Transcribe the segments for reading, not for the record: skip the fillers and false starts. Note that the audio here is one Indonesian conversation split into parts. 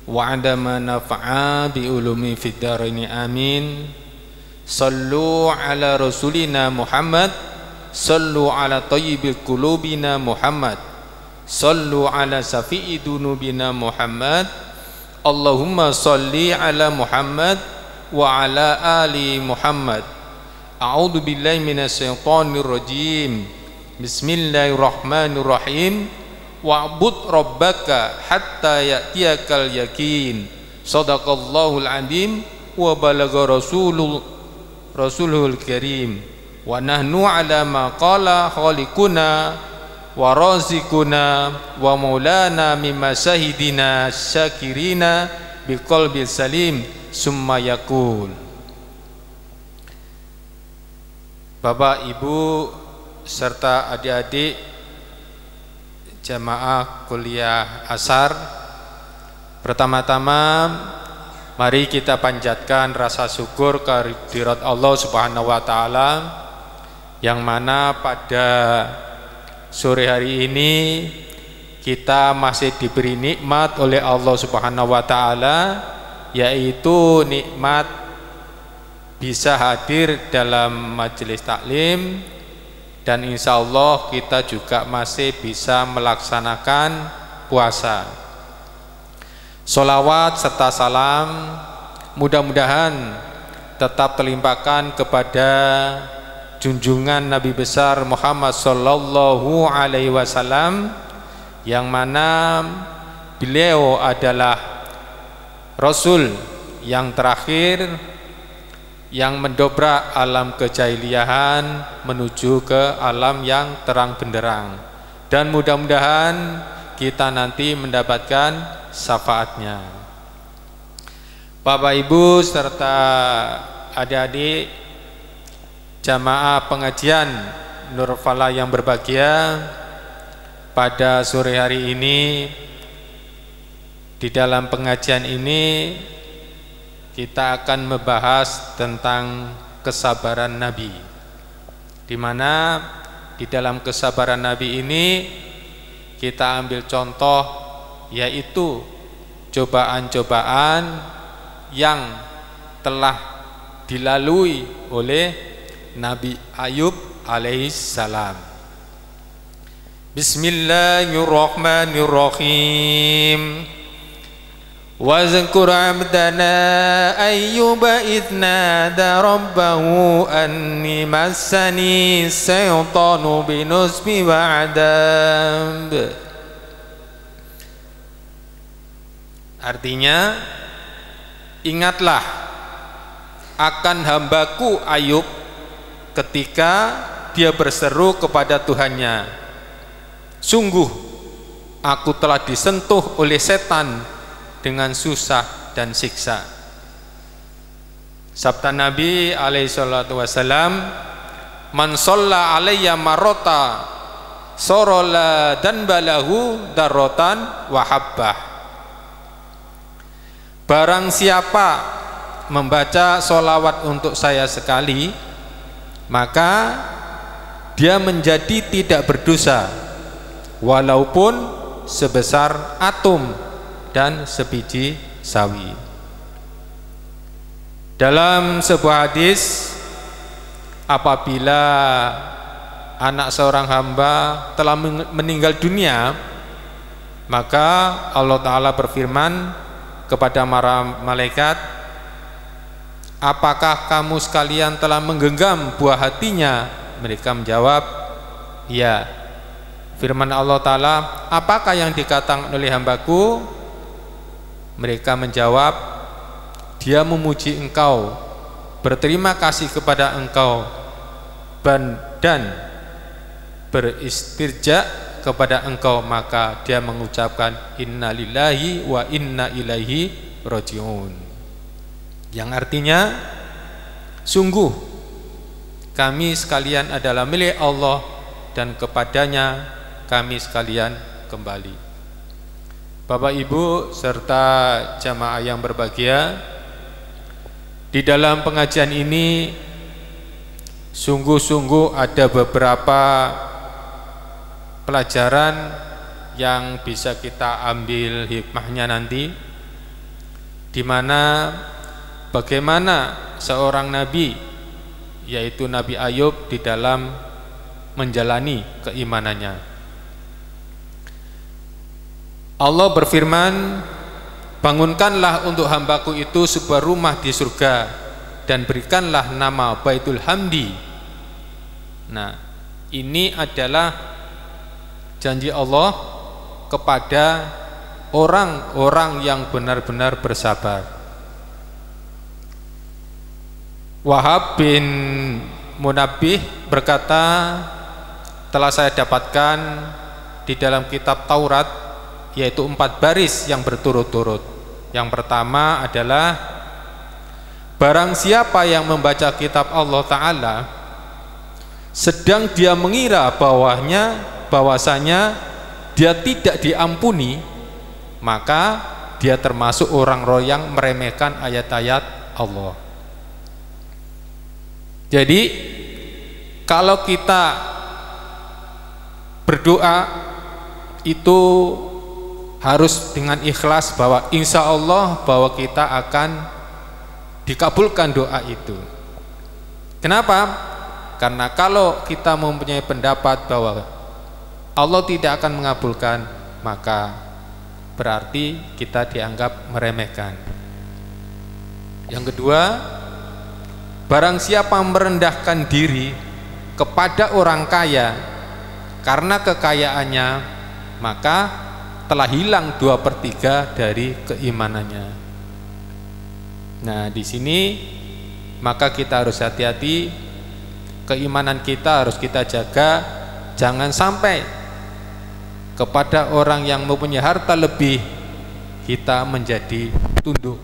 wa 'adama nafa'a bi ulumi fid dharaini amin. Sallu ala rasulina Muhammad, sallu ala thayyibil qulubina Muhammad, sallu ala safi'i dunubina Muhammad. Allahumma salli ala Muhammad wa ala ali Muhammad. A'udzu billahi minasyaitonir rajim. Bismillahirrahmanirrahim. Wa'bud rabbaka hatta ya'tiyakal yakin. Shadaqallahul azim wa balagha rasulul karim. Wa nahnu ala ma qala khaliquna wa razikuna wa maulana mimma syahidina syakirina biqalbi salim summa yaqul. Bapak, Ibu serta adik-adik jamaah kuliah Ashar, pertama-tama mari kita panjatkan rasa syukur kehadirat Allah Subhanahu wa taala, yang mana pada sore hari ini kita masih diberi nikmat oleh Allah Subhanahu wa taala, yaitu nikmat bisa hadir dalam majelis taklim, dan insya Allah kita juga masih bisa melaksanakan puasa. Sholawat serta salam mudah-mudahan tetap terlimpahkan kepada junjungan Nabi besar Muhammad sallallahu alaihi wasallam, yang mana beliau adalah Rasul yang terakhir yang mendobrak alam kejahiliahan menuju ke alam yang terang benderang, dan mudah-mudahan kita nanti mendapatkan syafaatnya. Bapak, Ibu serta adik-adik jamaah pengajian Nur Falah yang berbahagia, pada sore hari ini di dalam pengajian ini kita akan membahas tentang kesabaran Nabi, di mana di dalam kesabaran Nabi ini kita ambil contoh, yaitu cobaan-cobaan yang telah dilalui oleh Nabi Ayub alaihissalam. Bismillahirrahmanirrahim. Wa zkur 'abdana ayyuba idh nada rabbahu anni massani syaitanu binusbi wa 'adab. Artinya, ingatlah akan hambaku Ayub ketika dia berseru kepada Tuhannya, sungguh aku telah disentuh oleh setan dengan susah dan siksa. Sabda Nabi alaihi salatu wasalam, man shalla alayya marota sorola dan balahu darotan wahabbah. Barang siapa membaca sholawat untuk saya sekali, maka dia menjadi tidak berdosa walaupun sebesar atom dan sebiji sawi. Dalam sebuah hadis, apabila anak seorang hamba telah meninggal dunia, maka Allah Ta'ala berfirman kepada para malaikat, apakah kamu sekalian telah menggenggam buah hatinya? Mereka menjawab, ya. Firman Allah Ta'ala, apakah yang dikatakan oleh hambaku? Mereka menjawab, dia memuji engkau, berterima kasih kepada engkau, dan beristirja kepada engkau. Maka dia mengucapkan inna lillahi wa inna ilaihi rajiun, yang artinya, sungguh kami sekalian adalah milik Allah dan kepadanya kami sekalian kembali. Bapak, Ibu serta jamaah yang berbahagia, di dalam pengajian ini sungguh-sungguh ada beberapa pelajaran yang bisa kita ambil hikmahnya nanti, di mana bagaimana seorang nabi, yaitu Nabi Ayub, di dalam menjalani keimanannya. Allah berfirman, bangunkanlah untuk hambaku itu sebuah rumah di surga dan berikanlah nama Baitul Hamdi. Nah, ini adalah janji Allah kepada orang-orang yang benar-benar bersabar. Wahab bin Munabbih berkata, telah saya dapatkan di dalam kitab Taurat, yaitu 4 baris yang berturut-turut. Yang pertama adalah, barang siapa yang membaca kitab Allah Ta'ala sedang dia mengira bahwasanya dia tidak diampuni, maka dia termasuk orang-orang yang meremehkan ayat-ayat Allah. Jadi kalau kita berdoa itu harus dengan ikhlas, bahwa insya Allah bahwa kita akan dikabulkan doa itu. Kenapa? Karena kalau kita mempunyai pendapat bahwa Allah tidak akan mengabulkan, maka berarti kita dianggap meremehkan. Yang kedua, barang siapa merendahkan diri kepada orang kaya karena kekayaannya, maka telah hilang 2/3 dari keimanannya. Nah, di sini maka kita harus hati-hati, keimanan kita harus kita jaga, jangan sampai kepada orang yang mempunyai harta lebih kita menjadi tunduk.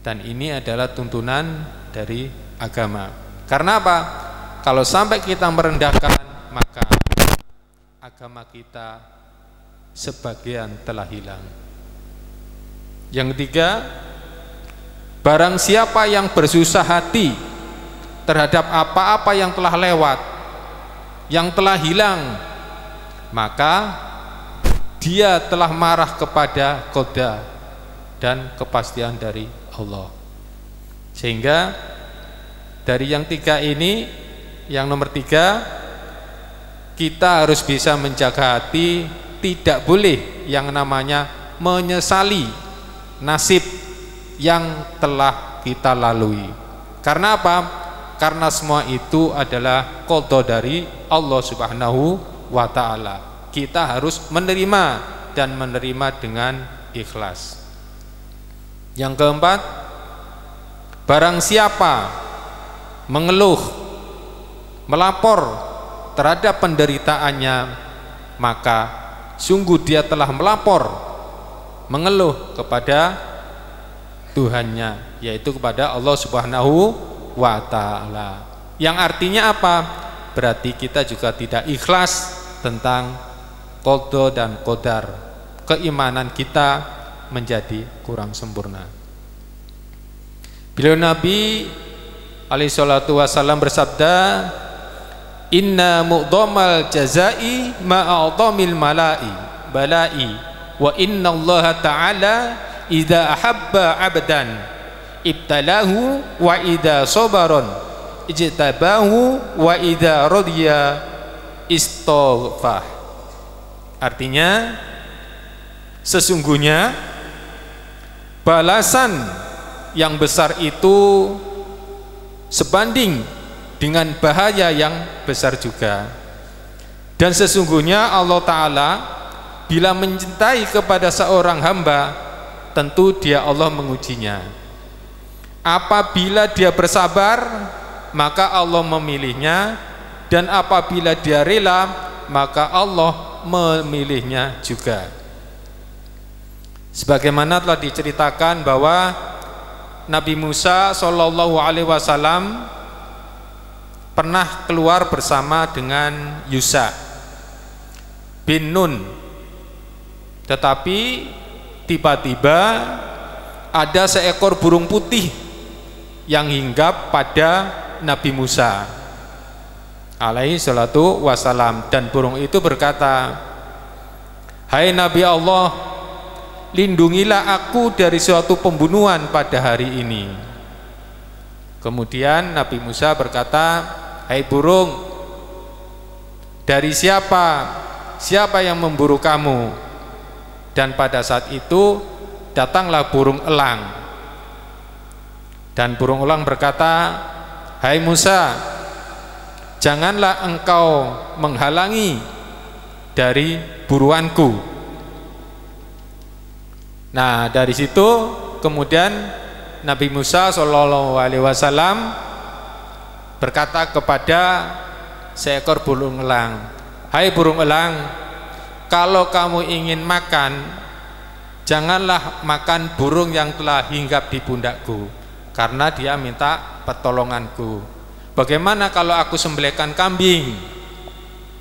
Dan ini adalah tuntunan dari agama. Karena apa? Kalau sampai kita merendahkan, maka agama kita sebagian telah hilang. Yang ketiga, barang siapa yang bersusah hati terhadap apa-apa yang telah lewat, yang telah hilang, maka dia telah marah kepada qada dan kepastian dari Allah. Sehingga dari yang 3 ini, yang nomor 3, kita harus bisa menjaga hati, tidak boleh yang namanya menyesali nasib yang telah kita lalui. Karena apa? Karena semua itu adalah qada dari Allah Subhanahu wa ta'ala. Kita harus menerima dan menerima dengan ikhlas. Yang keempat, barang siapa mengeluh, melapor terhadap penderitaannya, maka sungguh dia telah melapor, mengeluh kepada Tuhannya, yaitu kepada Allah Subhanahu wa ta'ala. Yang artinya apa? Berarti kita juga tidak ikhlas tentang qada dan qadar. Keimanan kita menjadi kurang sempurna. Beliau Nabi alaihi salatu wasallam bersabda, inna mu'dhamal jazai ma'adhamil balai wa inna Allah ta'ala idza ahabba 'abdan ibtalahu wa idza sabaron ijtabahu wa idza radiya istaghfah. Artinya, sesungguhnya balasan yang besar itu sebanding dengan bahaya yang besar juga. Dan sesungguhnya Allah Ta'ala bila mencintai kepada seorang hamba, tentu dia Allah mengujinya. Apabila dia bersabar, maka Allah memilihnya, dan apabila dia rela, maka Allah memilihnya juga. Sebagaimana telah diceritakan bahwa Nabi Musa Shallallahu Alaihi Wasallam pernah keluar bersama dengan Yusha bin Nun, tetapi tiba-tiba ada seekor burung putih yang hinggap pada Nabi Musa alaihi salatu wasalam, dan burung itu berkata, hai Nabi Allah, lindungilah aku dari suatu pembunuhan pada hari ini. Kemudian Nabi Musa berkata, hai burung, dari siapa? Siapa yang memburu kamu? Dan pada saat itu datanglah burung elang. Dan burung elang berkata, hai Musa, janganlah engkau menghalangi dari buruanku. Nah, dari situ kemudian Nabi Musa SAW berkata kepada seekor burung elang, hai burung elang, kalau kamu ingin makan, janganlah makan burung yang telah hinggap di pundakku, karena dia minta pertolonganku. Bagaimana kalau aku sembelihkan kambing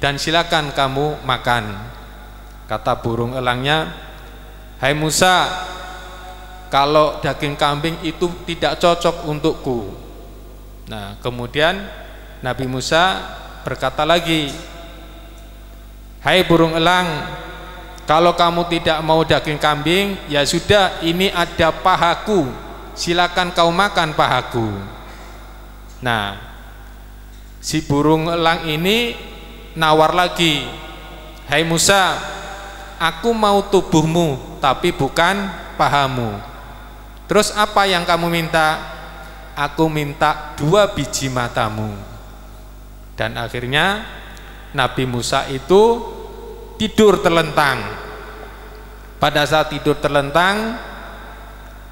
dan silakan kamu makan? Kata burung elangnya, hai Musa, kalau daging kambing itu tidak cocok untukku. Nah, kemudian Nabi Musa berkata lagi, hai burung elang, kalau kamu tidak mau daging kambing, ya sudah, ini ada pahaku, silakan kau makan pahaku. Nah, si burung elang ini nawar lagi, hai Musa, aku mau tubuhmu tapi bukan pahamu. Terus apa yang kamu minta? Aku minta 2 biji matamu. Dan akhirnya Nabi Musa itu tidur terlentang. Pada saat tidur terlentang,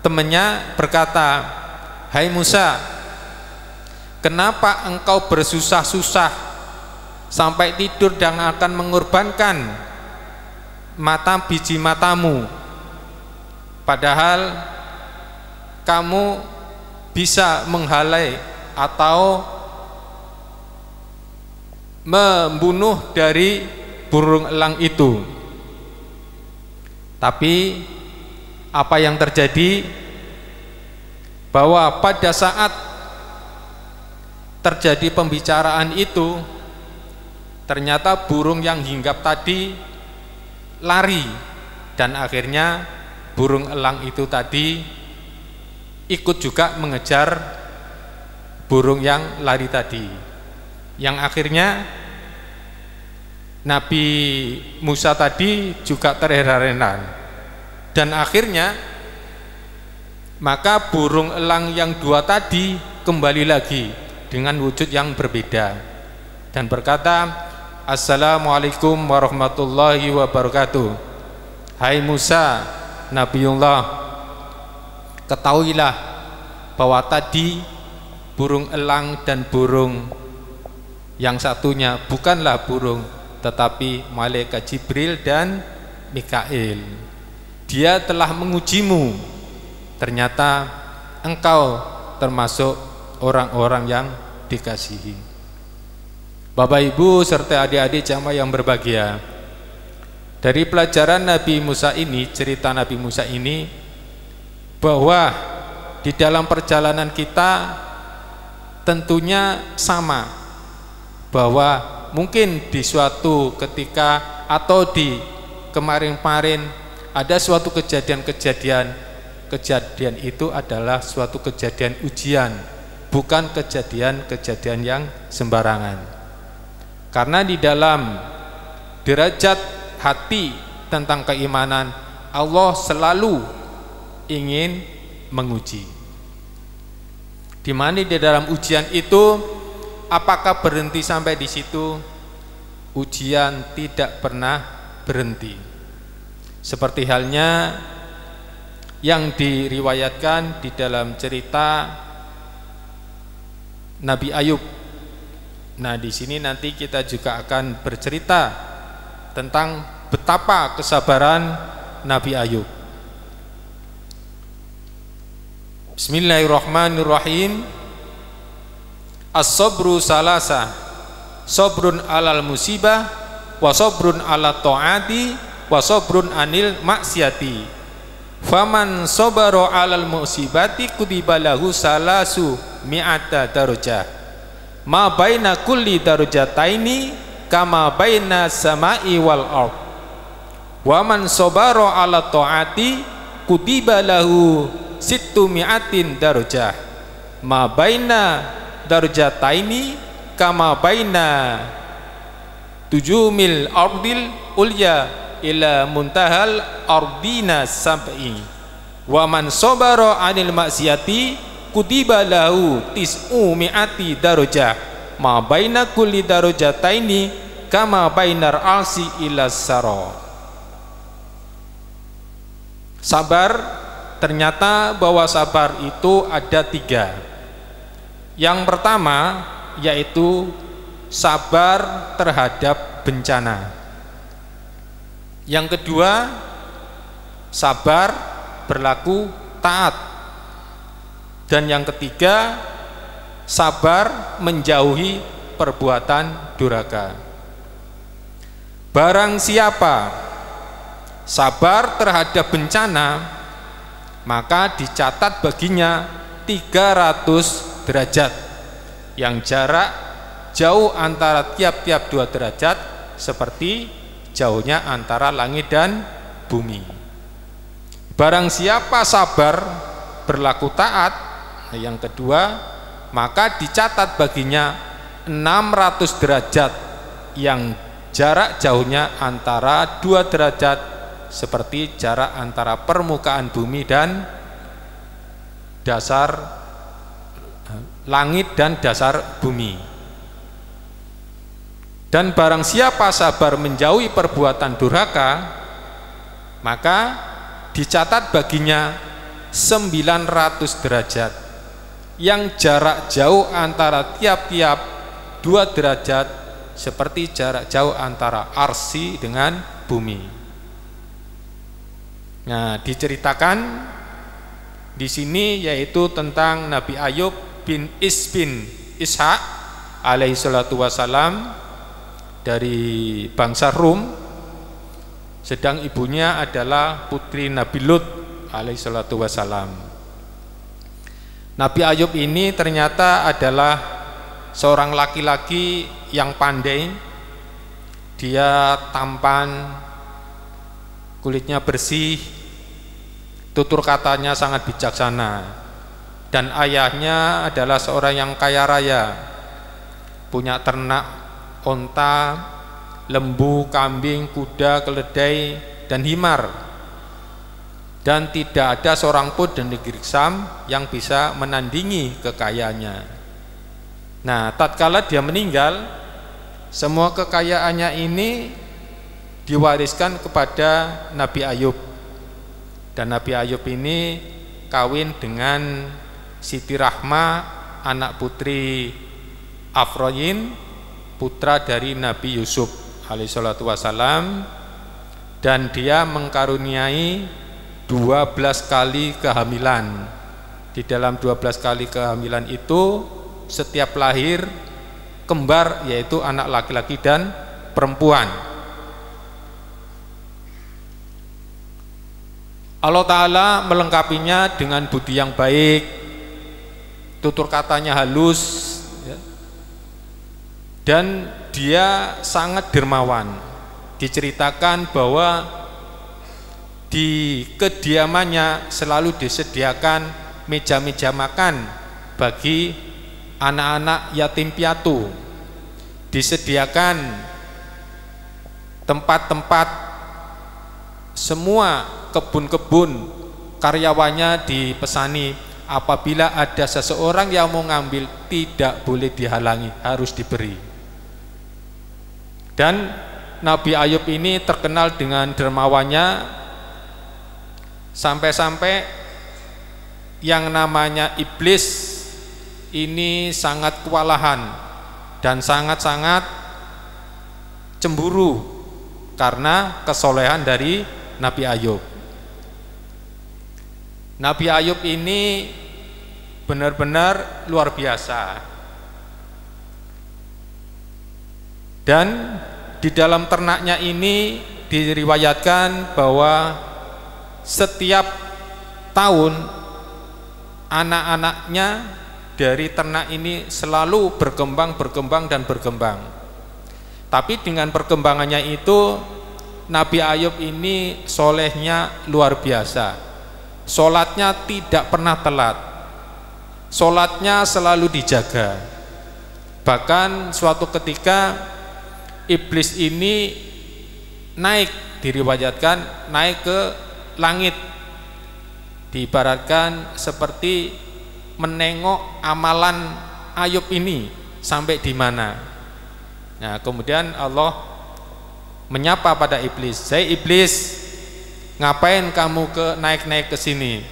temannya berkata, hai Musa, kenapa engkau bersusah-susah sampai tidur dan akan mengorbankan biji matamu, padahal kamu bisa menghalai atau membunuh dari burung elang itu. Tapi apa yang terjadi, bahwa pada saat terjadi pembicaraan itu, ternyata burung yang hinggap tadi lari, dan akhirnya burung elang itu tadi ikut juga mengejar burung yang lari tadi, yang akhirnya Nabi Musa tadi juga terheran-heran. Dan akhirnya maka burung elang yang 2 tadi kembali lagi dengan wujud yang berbeda dan berkata, assalamualaikum warahmatullahi wabarakatuh. Hai Musa, Nabiullah, ketahuilah bahwa tadi burung elang dan burung yang satunya bukanlah burung, tetapi malaikat Jibril dan Mikail. Dia telah mengujimu, ternyata engkau termasuk orang-orang yang dikasihi. Bapak Ibu serta adik-adik jamaah yang berbahagia, dari pelajaran Nabi Musa ini, cerita Nabi Musa ini, bahwa di dalam perjalanan kita tentunya sama, bahwa mungkin di suatu ketika atau di kemarin-kemarin ada suatu kejadian itu adalah suatu kejadian ujian, bukan kejadian yang sembarangan. Karena di dalam derajat hati tentang keimanan, Allah selalu ingin menguji. Di mana di dalam ujian itu, apakah berhenti sampai di situ? Ujian tidak pernah berhenti. Seperti halnya yang diriwayatkan di dalam cerita Nabi Ayub. Nah, di sini nanti kita juga akan bercerita tentang betapa kesabaran Nabi Ayub. Bismillahirrahmanirrahim. As-sabru salasa, sabrun alal musibah, wa sabrun ala ta'ati, wa sabrun anil maksiati. Faman sabara alal musibati kutiba lahu salasu mi'ata darajah. Ma baina kulli darajataini kama baina samai wal ard. Wa man sabara ala taati kutiba lahu sittu mi'atin darajah ma baina darajataini kama baina tujumil ardil ulya ila muntahal ardina sab'i. Wa man sabara 'anil maksiati kutiba lahu tis'u mi'ati darajah ma baina kulli darajataini kama bainar arsi ila sara. Sabar, ternyata bahwa sabar itu ada 3. Yang pertama yaitu sabar terhadap bencana. Yang kedua, sabar berlaku taat. Dan yang ketiga, sabar menjauhi perbuatan durhaka. Barang siapa sabar terhadap bencana, maka dicatat baginya 300 derajat, yang jarak jauh antara tiap-tiap 2 derajat seperti jauhnya antara langit dan bumi. Barang siapa sabar berlaku taat, yang kedua, maka dicatat baginya 600 derajat, yang jarak jauhnya antara 2 derajat seperti jarak antara permukaan bumi dan dasar langit dan dasar bumi. Dan barang siapa sabar menjauhi perbuatan durhaka, maka dicatat baginya 900 derajat, yang jarak jauh antara tiap-tiap 2 derajat seperti jarak jauh antara arsi dengan bumi. Nah, diceritakan di sini yaitu tentang Nabi Ayub bin Ishaq alaihi salatu wasalam dari bangsa Rum, sedang ibunya adalah putri Nabi Lut alaihi salatu wasalam. Nabi Ayub ini ternyata adalah seorang laki-laki yang pandai. Dia tampan, kulitnya bersih, tutur katanya sangat bijaksana, dan ayahnya adalah seorang yang kaya raya, punya ternak onta, lembu, kambing, kuda, keledai, dan himar, dan tidak ada seorang pun di negeri Syam yang bisa menandingi kekayaannya. Nah, tatkala dia meninggal, semua kekayaannya ini diwariskan kepada Nabi Ayub, dan Nabi Ayub ini kawin dengan Siti Rahma, anak putri Afroyin, putra dari Nabi Yusuf alaihissalatu wassalam, dan dia mengkaruniai 12 kali kehamilan. Di dalam 12 kali kehamilan itu setiap lahir kembar, yaitu anak laki-laki dan perempuan. Allah Ta'ala melengkapinya dengan budi yang baik, tutur katanya halus, ya. Dan dia sangat dermawan. Diceritakan bahwa di kediamannya selalu disediakan meja-meja makan bagi anak-anak yatim piatu, disediakan tempat-tempat, semua kebun-kebun karyawannya dipesani, apabila ada seseorang yang mau ngambil tidak boleh dihalangi, harus diberi. Dan Nabi Ayub ini terkenal dengan dermawannya, sampai-sampai yang namanya iblis ini sangat kewalahan dan sangat-sangat cemburu karena kesolehan dari Nabi Ayub. Nabi Ayub ini benar-benar luar biasa. Dan di dalam ternaknya ini diriwayatkan bahwa setiap tahun anak-anaknya dari ternak ini selalu berkembang dan berkembang. Tapi dengan perkembangannya itu Nabi Ayub ini solehnya luar biasa. Sholatnya tidak pernah telat, sholatnya selalu dijaga. Bahkan suatu ketika iblis ini naik, diriwayatkan naik ke langit, diibaratkan seperti menengok amalan Ayub ini sampai di mana. Nah, kemudian Allah menyapa pada iblis, "Hai iblis, ngapain kamu naik-naik ke sini?"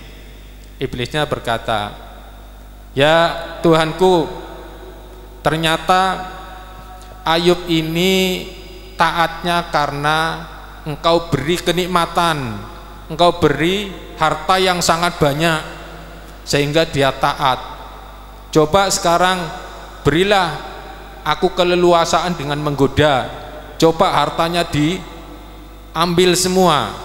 Iblisnya berkata, "Ya Tuhanku, ternyata Ayub ini taatnya karena Engkau beri kenikmatan, Engkau beri harta yang sangat banyak sehingga dia taat. Coba sekarang berilah aku keleluasaan dengan menggoda, coba hartanya diambil semua."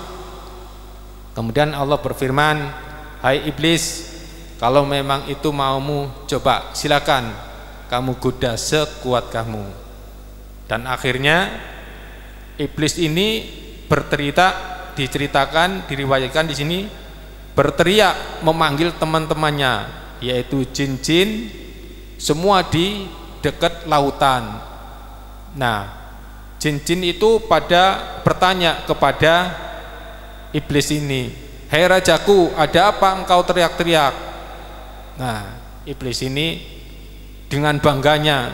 Kemudian Allah berfirman, "Hai iblis, kalau memang itu maumu, coba silakan kamu goda sekuat kamu." Dan akhirnya iblis ini diceritakan, diriwayatkan di sini, berteriak memanggil teman-temannya, yaitu jin-jin semua di dekat lautan. Nah, jin-jin itu pada bertanya kepada iblis ini, "Hei rajaku, ada apa engkau teriak-teriak?" Nah, iblis ini dengan bangganya,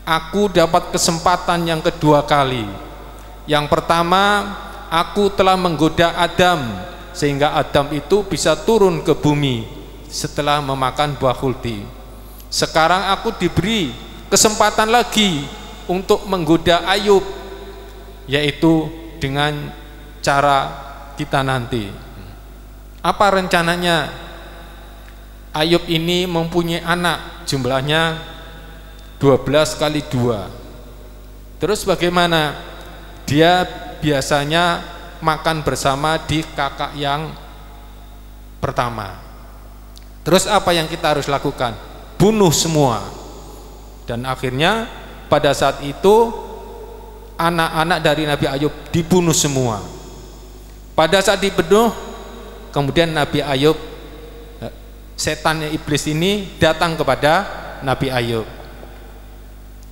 "Aku dapat kesempatan yang kedua kali. Yang pertama, aku telah menggoda Adam sehingga Adam itu bisa turun ke bumi setelah memakan buah khuldi. Sekarang aku diberi kesempatan lagi untuk menggoda Ayub, yaitu dengan cara kita nanti." Apa rencananya? Ayub ini mempunyai anak, jumlahnya 12 kali 2. Terus bagaimana? Dia biasanya makan bersama di kakak yang pertama. Terus apa yang kita harus lakukan? Bunuh semua. Dan akhirnya pada saat itu anak-anak dari Nabi Ayub dibunuh semua. Pada saat dibunuh, kemudian Nabi Ayub, setan iblis ini datang kepada Nabi Ayub,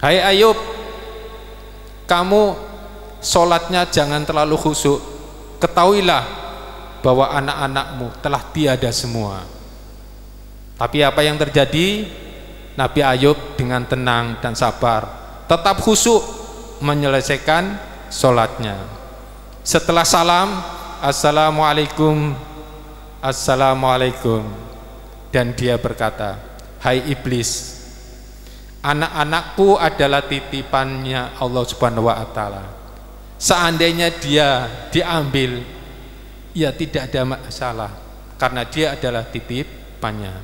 "Hai Ayub, kamu sholatnya jangan terlalu khusyuk. Ketahuilah bahwa anak-anakmu telah tiada semua." Tapi apa yang terjadi? Nabi Ayub dengan tenang dan sabar tetap khusyuk menyelesaikan sholatnya. Setelah salam, "Assalamualaikum, Assalamualaikum," dan dia berkata, "Hai iblis, anak-anakku adalah titipannya Allah Subhanahu wa ta'ala. Seandainya dia diambil, ya tidak ada masalah, karena dia adalah titipannya."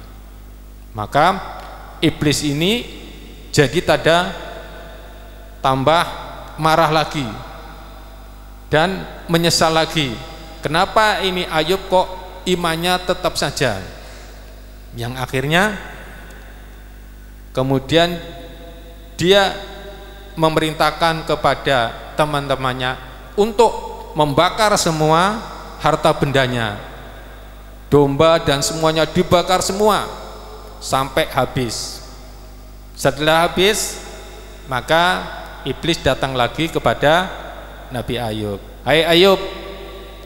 Maka iblis ini jadi tambah marah lagi dan menyesal lagi. Kenapa ini Ayub kok imannya tetap saja? Yang akhirnya kemudian dia memerintahkan kepada teman-temannya untuk membakar semua harta bendanya, domba dan semuanya dibakar semua sampai habis. Setelah habis, maka iblis datang lagi kepada Nabi Ayub, "Hai Ayub,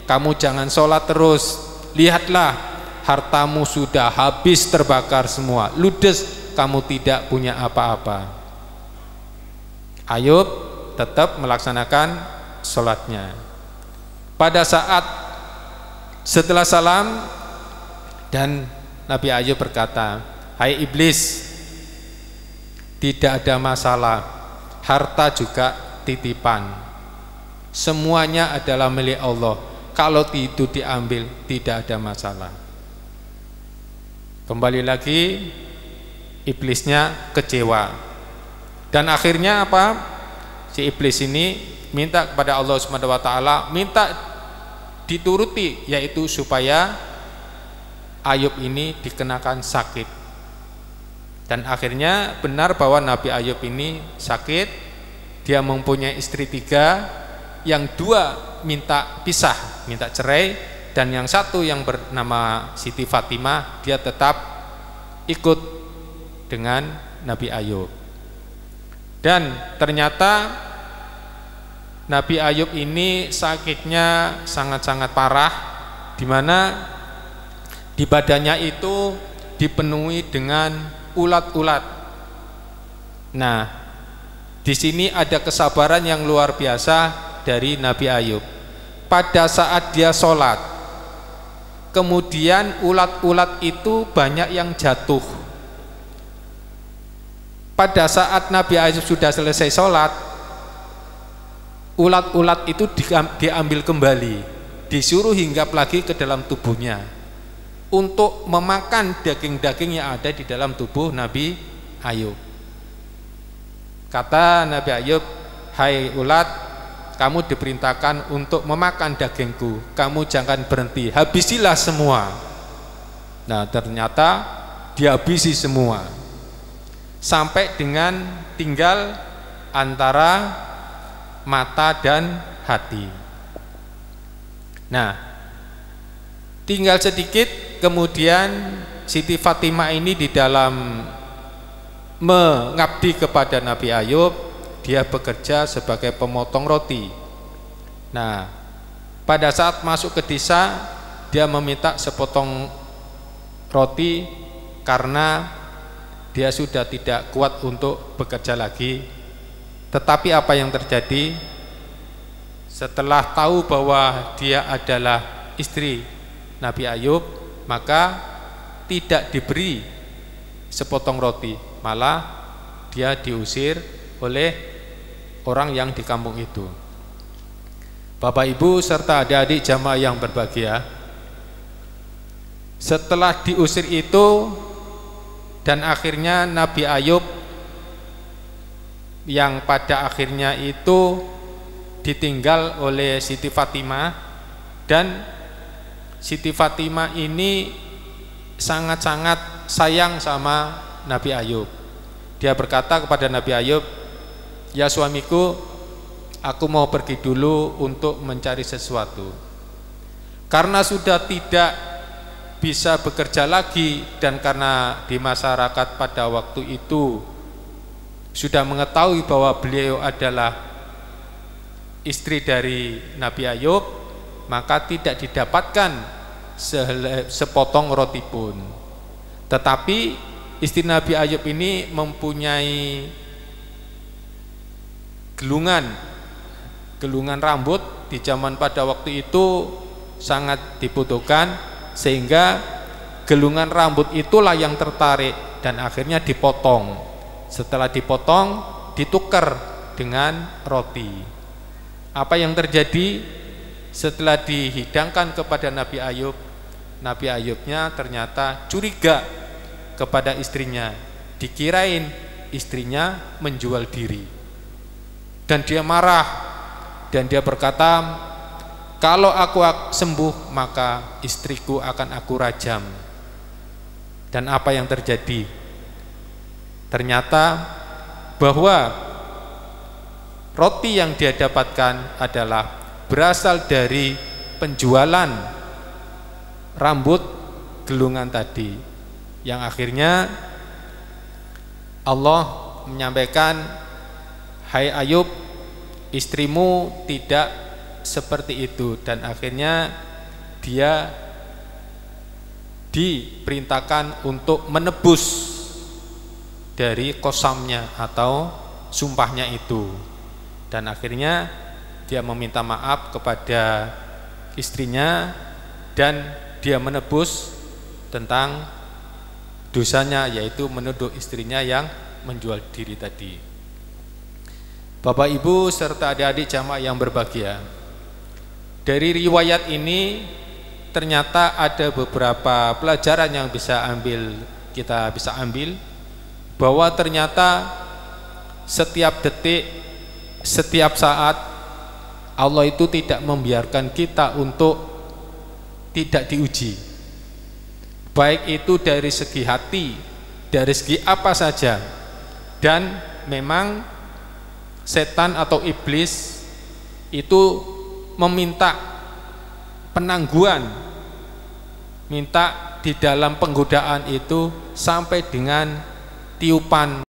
kamu jangan sholat terus, lihatlah hartamu sudah habis terbakar semua, ludes, kamu tidak punya apa-apa." Ayub tetap melaksanakan sholatnya. Pada saat setelah salam, dan Nabi Ayub berkata, "Hai iblis, tidak ada masalah, harta juga titipan, semuanya adalah milik Allah, kalau itu diambil tidak ada masalah." Kembali lagi iblisnya kecewa, dan akhirnya apa? Si iblis ini minta kepada Allah Subhanahu wa ta'ala, minta dituruti, yaitu supaya Ayub ini dikenakan sakit. Dan akhirnya benar bahwa Nabi Ayub ini sakit. Dia mempunyai istri 3, yang dua minta pisah, minta cerai, dan yang satu yang bernama Siti Fatimah dia tetap ikut dengan Nabi Ayub. Dan ternyata Nabi Ayub ini sakitnya sangat-sangat parah, di mana di badannya itu dipenuhi dengan ulat-ulat. Nah, di sini ada kesabaran yang luar biasa dari Nabi Ayub. Pada saat dia sholat, kemudian ulat-ulat itu banyak yang jatuh. Pada saat Nabi Ayub sudah selesai sholat, ulat-ulat itu diambil kembali, disuruh hinggap lagi ke dalam tubuhnya untuk memakan daging-daging yang ada di dalam tubuh Nabi Ayub. Kata Nabi Ayub, "Hai ulat, kamu diperintahkan untuk memakan dagingku, kamu jangan berhenti, habisilah semua." Nah, ternyata dihabisi semua, sampai dengan tinggal antara mata dan hati. Nah, tinggal sedikit, kemudian Siti Fatimah ini di dalam mengabdi kepada Nabi Ayub, dia bekerja sebagai pemotong roti. Nah, pada saat masuk ke desa, dia meminta sepotong roti karena dia sudah tidak kuat untuk bekerja lagi. Tetapi apa yang terjadi? Setelah tahu bahwa dia adalah istri Nabi Ayub, maka tidak diberi sepotong roti, malah dia diusir oleh orang yang di kampung itu. Bapak Ibu serta adik-adik jamaah yang berbahagia, setelah diusir itu dan akhirnya Nabi Ayub yang pada akhirnya itu ditinggal oleh Siti Fatimah, dan Siti Fatimah ini sangat-sangat sayang sama Nabi Ayub. Dia berkata kepada Nabi Ayub, "Ya suamiku, aku mau pergi dulu untuk mencari sesuatu. Karena sudah tidak bisa bekerja lagi, dan karena di masyarakat pada waktu itu sudah mengetahui bahwa beliau adalah istri dari Nabi Ayub, maka tidak didapatkan sepotong roti pun." Tetapi istri Nabi Ayub ini mempunyai gelungan rambut di zaman pada waktu itu sangat dibutuhkan, sehingga gelungan rambut itulah yang tertarik dan akhirnya dipotong. Setelah dipotong, ditukar dengan roti. Apa yang terjadi? Setelah dihidangkan kepada Nabi Ayub, Nabi Ayubnya ternyata curiga kepada istrinya, dikirain istrinya menjual diri, dan dia marah, dan dia berkata, "Kalau aku sembuh, maka istriku akan aku rajam." Dan apa yang terjadi? Ternyata bahwa roti yang dia dapatkan adalah berasal dari penjualan rambut gelungan tadi, yang akhirnya Allah menyampaikan, "Hai Ayub, istrimu tidak seperti itu." Dan akhirnya dia diperintahkan untuk menebus dari kosamnya atau sumpahnya itu. Dan akhirnya dia meminta maaf kepada istrinya, dan dia menebus tentang dosanya, yaitu menuduh istrinya yang menjual diri tadi. Bapak Ibu serta adik-adik jamaah yang berbahagia, dari riwayat ini ternyata ada beberapa pelajaran yang kita bisa ambil, bahwa ternyata setiap detik, setiap saat Allah itu tidak membiarkan kita untuk tidak diuji, baik itu dari segi hati, dari segi apa saja. Dan memang setan atau iblis itu meminta penangguhan, minta di dalam penggodaan itu sampai dengan tiupan